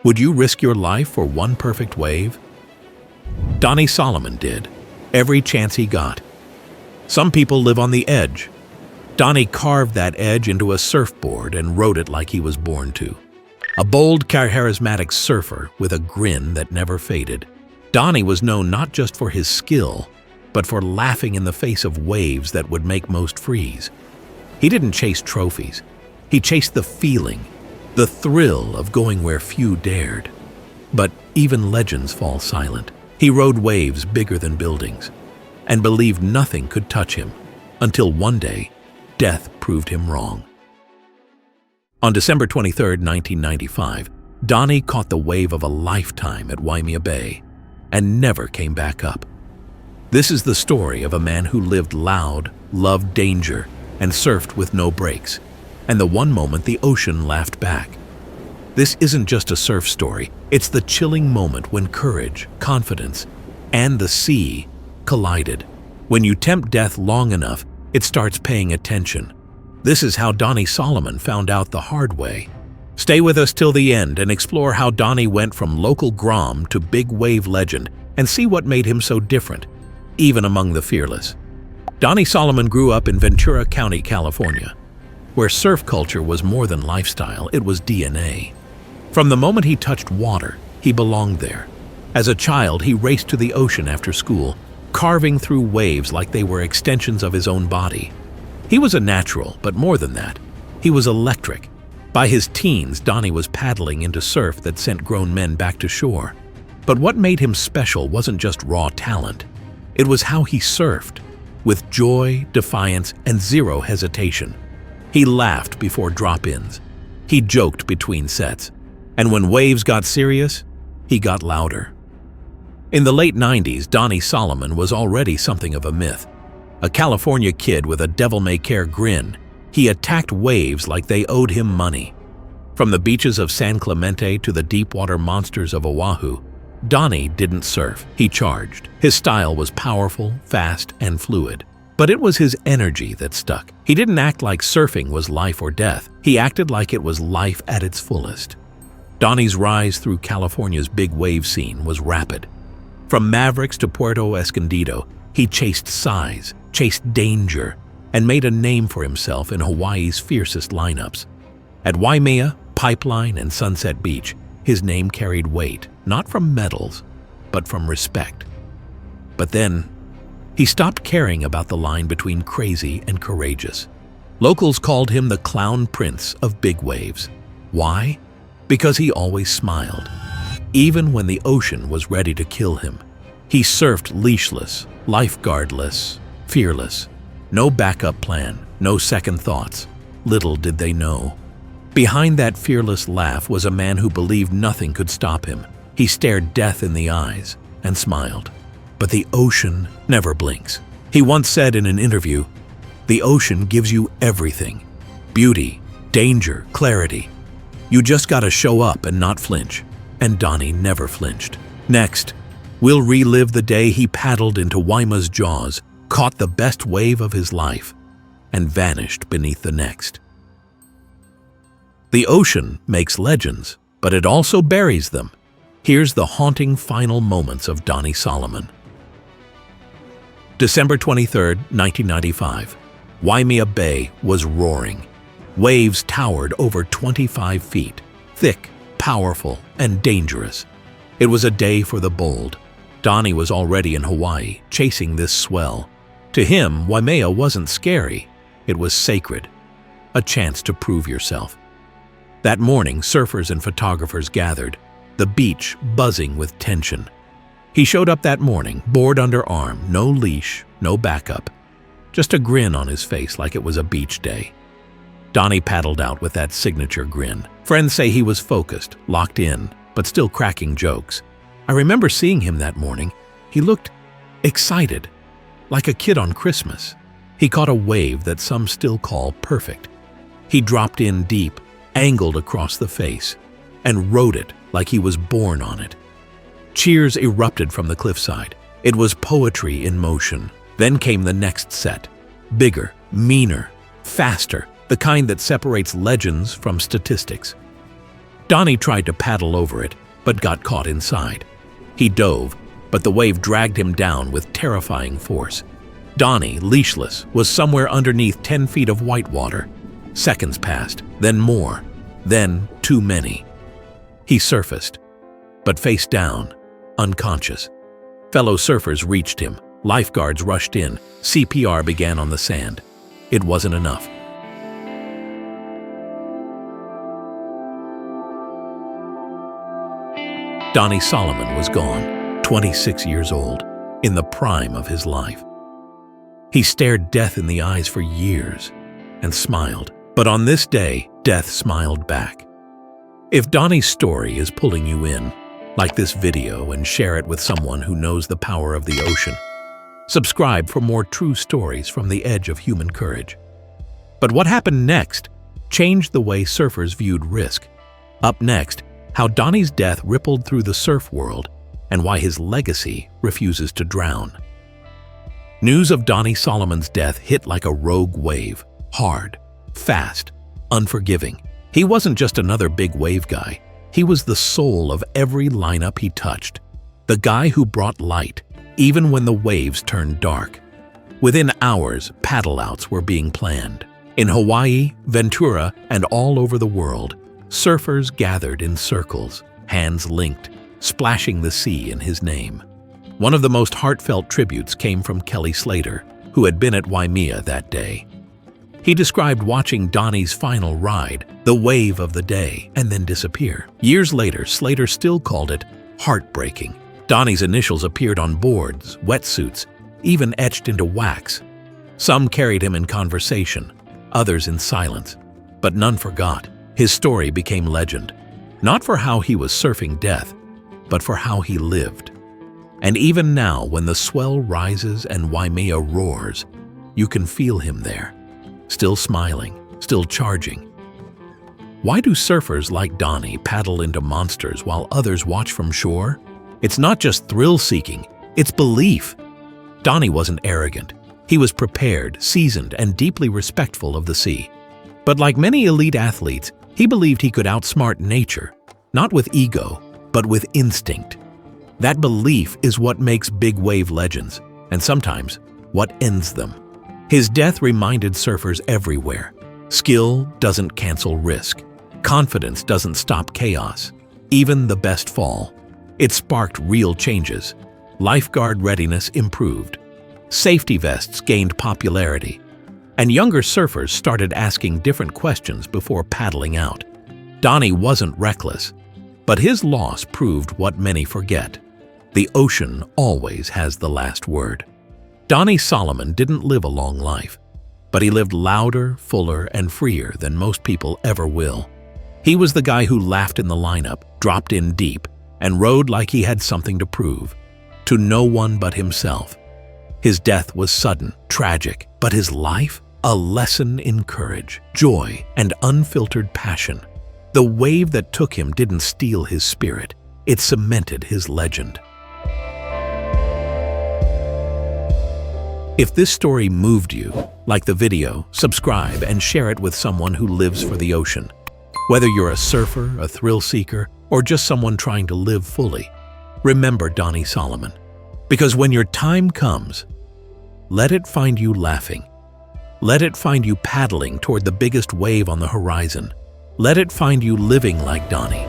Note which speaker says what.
Speaker 1: Would you risk your life for one perfect wave? Donnie Solomon did, every chance he got. Some people live on the edge. Donnie carved that edge into a surfboard and rode it like he was born to. A bold, charismatic surfer with a grin that never faded. Donnie was known not just for his skill, but for laughing in the face of waves that would make most freeze. He didn't chase trophies. He chased the feeling, the thrill of going where few dared. But even legends fall silent. He rode waves bigger than buildings and believed nothing could touch him until one day, death proved him wrong. On December 23, 1995, Donnie caught the wave of a lifetime at Waimea Bay and never came back up. This is the story of a man who lived loud, loved danger, and surfed with no brakes. And the one moment the ocean laughed back. This isn't just a surf story, it's the chilling moment when courage, confidence, and the sea collided. When you tempt death long enough, it starts paying attention. This is how Donnie Solomon found out the hard way. Stay with us till the end and explore how Donnie went from local grom to big wave legend and see what made him so different, even among the fearless. Donnie Solomon grew up in Ventura County, California, where surf culture was more than lifestyle, it was DNA. From the moment he touched water, he belonged there. As a child, he raced to the ocean after school, carving through waves like they were extensions of his own body. He was a natural, but more than that, he was electric. By his teens, Donnie was paddling into surf that sent grown men back to shore. But what made him special wasn't just raw talent. It was how he surfed, with joy, defiance, and zero hesitation. He laughed before drop-ins. He joked between sets. And when waves got serious, he got louder. In the late 90s, Donnie Solomon was already something of a myth. A California kid with a devil-may-care grin, he attacked waves like they owed him money. From the beaches of San Clemente to the deep-water monsters of Oahu, Donnie didn't surf, he charged. His style was powerful, fast, and fluid. But it was his energy that stuck. He didn't act like surfing was life or death. He acted like it was life at its fullest. Donnie's rise through California's big wave scene was rapid. From Mavericks to Puerto Escondido, he chased size, chased danger, and made a name for himself in Hawaii's fiercest lineups. At Waimea, Pipeline, and Sunset Beach, his name carried weight, not from medals, but from respect. But then, he stopped caring about the line between crazy and courageous. Locals called him the Clown Prince of big waves. Why? Because he always smiled. Even when the ocean was ready to kill him, he surfed leashless, lifeguardless, fearless. No backup plan, no second thoughts. Little did they know. Behind that fearless laugh was a man who believed nothing could stop him. He stared death in the eyes and smiled. But the ocean never blinks. He once said in an interview, "The ocean gives you everything. Beauty, danger, clarity. You just gotta show up and not flinch." And Donnie never flinched. Next, we'll relive the day he paddled into Waimea's jaws, caught the best wave of his life, and vanished beneath the next. The ocean makes legends, but it also buries them. Here's the haunting final moments of Donnie Solomon. December 23, 1995. Waimea Bay was roaring. Waves towered over 25 feet, thick, powerful, and dangerous. It was a day for the bold. Donnie was already in Hawaii, chasing this swell. To him, Waimea wasn't scary. It was sacred, a chance to prove yourself. That morning, surfers and photographers gathered, the beach buzzing with tension. He showed up that morning, board under arm, no leash, no backup. Just a grin on his face like it was a beach day. Donnie paddled out with that signature grin. Friends say he was focused, locked in, but still cracking jokes. I remember seeing him that morning. He looked excited, like a kid on Christmas. He caught a wave that some still call perfect. He dropped in deep, angled across the face, and rode it like he was born on it. Cheers erupted from the cliffside. It was poetry in motion. Then came the next set. Bigger, meaner, faster, the kind that separates legends from statistics. Donnie tried to paddle over it, but got caught inside. He dove, but the wave dragged him down with terrifying force. Donnie, leashless, was somewhere underneath 10 feet of white water. Seconds passed, then more, then too many. He surfaced, but face down, unconscious. Fellow surfers reached him. Lifeguards rushed in. CPR began on the sand. It wasn't enough. Donnie Solomon was gone, 26 years old, in the prime of his life. He stared death in the eyes for years and smiled. But on this day, death smiled back. If Donnie's story is pulling you in, like this video and share it with someone who knows the power of the ocean. Subscribe for more true stories from the edge of human courage. But what happened next changed the way surfers viewed risk. Up next, how Donnie's death rippled through the surf world and why his legacy refuses to drown. News of Donnie Solomon's death hit like a rogue wave, hard, fast, unforgiving. He wasn't just another big wave guy. He was the soul of every lineup he touched. The guy who brought light, even when the waves turned dark. Within hours, paddle outs were being planned. In Hawaii, Ventura, and all over the world, surfers gathered in circles, hands linked, splashing the sea in his name. One of the most heartfelt tributes came from Kelly Slater, who had been at Waimea that day. He described watching Donnie's final ride, the wave of the day, and then disappear. Years later, Slater still called it heartbreaking. Donnie's initials appeared on boards, wetsuits, even etched into wax. Some carried him in conversation, others in silence, but none forgot. His story became legend, not for how he was surfing death, but for how he lived. And even now, when the swell rises and Waimea roars, you can feel him there. Still smiling, still charging. Why do surfers like Donnie paddle into monsters while others watch from shore? It's not just thrill-seeking, it's belief. Donnie wasn't arrogant. He was prepared, seasoned, and deeply respectful of the sea. But like many elite athletes, he believed he could outsmart nature, not with ego, but with instinct. That belief is what makes big wave legends, and sometimes what ends them. His death reminded surfers everywhere. Skill doesn't cancel risk. Confidence doesn't stop chaos. Even the best fall. It sparked real changes. Lifeguard readiness improved. Safety vests gained popularity. And younger surfers started asking different questions before paddling out. Donnie wasn't reckless, but his loss proved what many forget. The ocean always has the last word. Donnie Solomon didn't live a long life, but he lived louder, fuller, and freer than most people ever will. He was the guy who laughed in the lineup, dropped in deep, and rode like he had something to prove, to no one but himself. His death was sudden, tragic, but his life? A lesson in courage, joy, and unfiltered passion. The wave that took him didn't steal his spirit, it cemented his legend. If this story moved you, like the video, subscribe and share it with someone who lives for the ocean. Whether you're a surfer, a thrill seeker, or just someone trying to live fully, remember Donnie Solomon. Because when your time comes, let it find you laughing. Let it find you paddling toward the biggest wave on the horizon. Let it find you living like Donnie.